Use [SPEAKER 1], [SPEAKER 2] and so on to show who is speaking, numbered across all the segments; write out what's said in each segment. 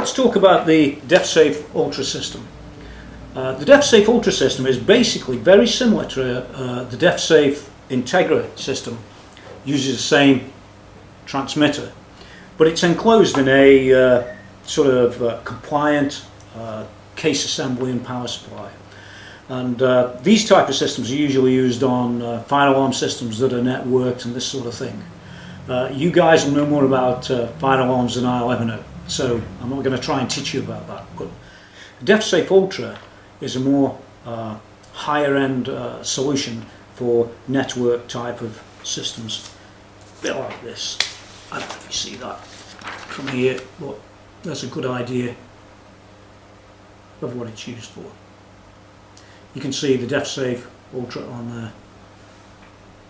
[SPEAKER 1] let's talk about the DeafSafe Ultra system. The DeafSafe Ultra system is basically very similar to the DeafSafe Integra system. Uses the same transmitter, but it's enclosed in a sort of compliant case assembly and power supply. And these type of systems are usually used on fire alarm systems that are networked and this sort of thing. You guys will know more about fire alarms than I'll ever know, so I'm not going to try and teach you about that. But DeafSafe Ultra is a more higher end solution for network type of systems. A bit like this. I don't know if you see that from here, but that's a good idea of what it's used for. You can see the DeafSafe Ultra on there,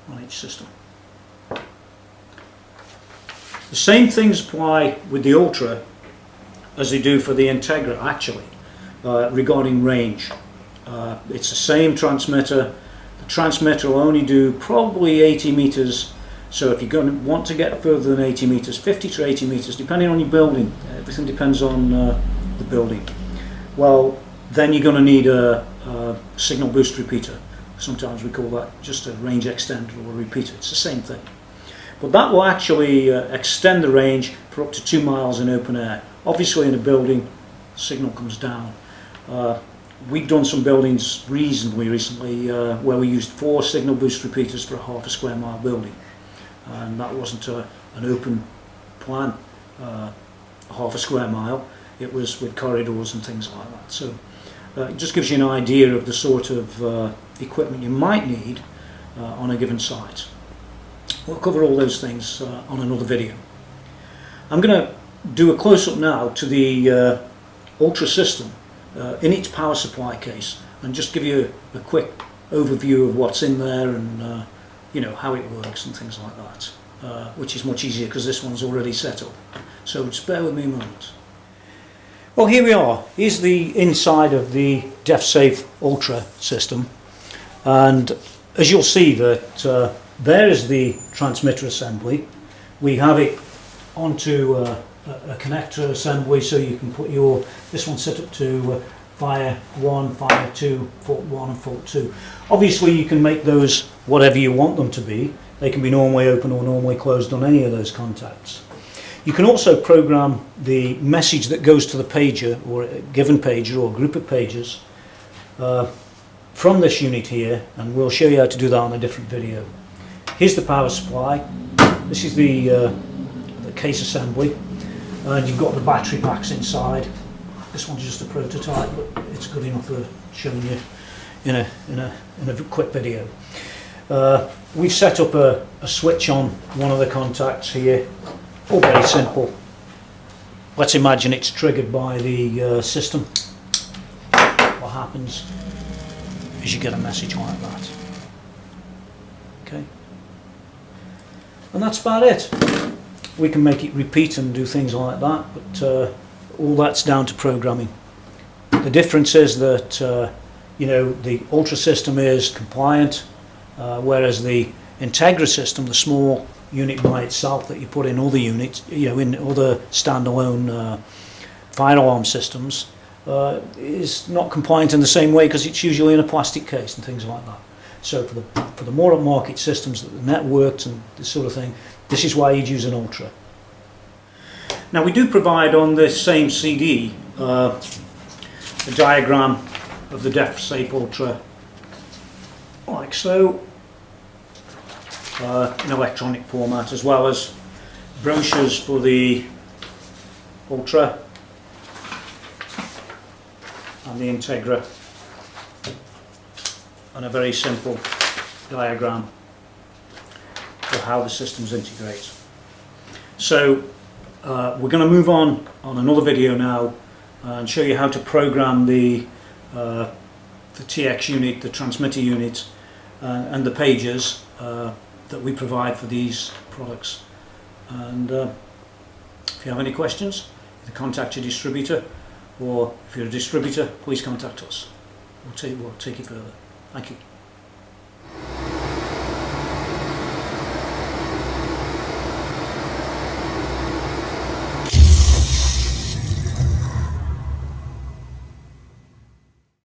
[SPEAKER 1] on each system. The same things apply with the Ultra as they do for the Integra, actually, regarding range. It's the same transmitter. The transmitter will only do probably 80 meters. So if you're going to want to get further than 80 meters, 50 to 80 meters, depending on your building, everything depends on the building. Well, then you're going to need a signal boost repeater. Sometimes we call that just a range extender or a repeater. It's the same thing. But that will actually extend the range for up to 2 miles in open air. Obviously in a building, signal comes down. We've done some buildings reasonably recently where we used 4 signal boost repeaters for a half a square mile building. And that wasn't an open plan, half a square mile. It was with corridors and things like that. So it just gives you an idea of the sort of equipment you might need on a given site. We'll cover all those things on another video. I'm going to do a close-up now to the Ultra system in its power supply case and just give you a quick overview of what's in there and you know, how it works and things like that, which is much easier because this one's already set up. So just bear with me a moment. Well, here we are. Here's the inside of the DeafSafe Ultra system, and as you'll see that there is the transmitter assembly. We have it onto a connector assembly, so you can put this one set up to fire 1, fire 2, fault 1 and fault 2. Obviously you can make those whatever you want them to be. They can be normally open or normally closed on any of those contacts. You can also program the message that goes to the pager or a given pager or a group of pagers from this unit here, and we'll show you how to do that on a different video. Here's the power supply. This is the case assembly, and you've got the battery packs inside. This one's just a prototype, but it's good enough for showing you in a quick video. We've set up a switch on one of the contacts here. All very simple. Let's imagine it's triggered by the system. What happens is you get a message like that. Okay, and that's about it. We can make it repeat and do things like that, but all that's down to programming. The difference is that you know, the Ultra system is compliant, whereas the Integra system, the small unit by itself that you put in other units, you know, in other standalone fire alarm systems, is not compliant in the same way because it's usually in a plastic case and things like that. So for the more upmarket systems that are networked and this sort of thing, this is why you'd use an Ultra. Now we do provide on this same CD a diagram of the DeafSafe Ultra, like so, in electronic format, as well as brochures for the Ultra and the Integra, and a very simple diagram of how the systems integrate. So we're going to move on another video now and show you how to program the TX unit, the transmitter unit, and the pages that we provide for these products. And if you have any questions, either contact your distributor, or if you're a distributor, please contact us. We'll take it further. Thank you.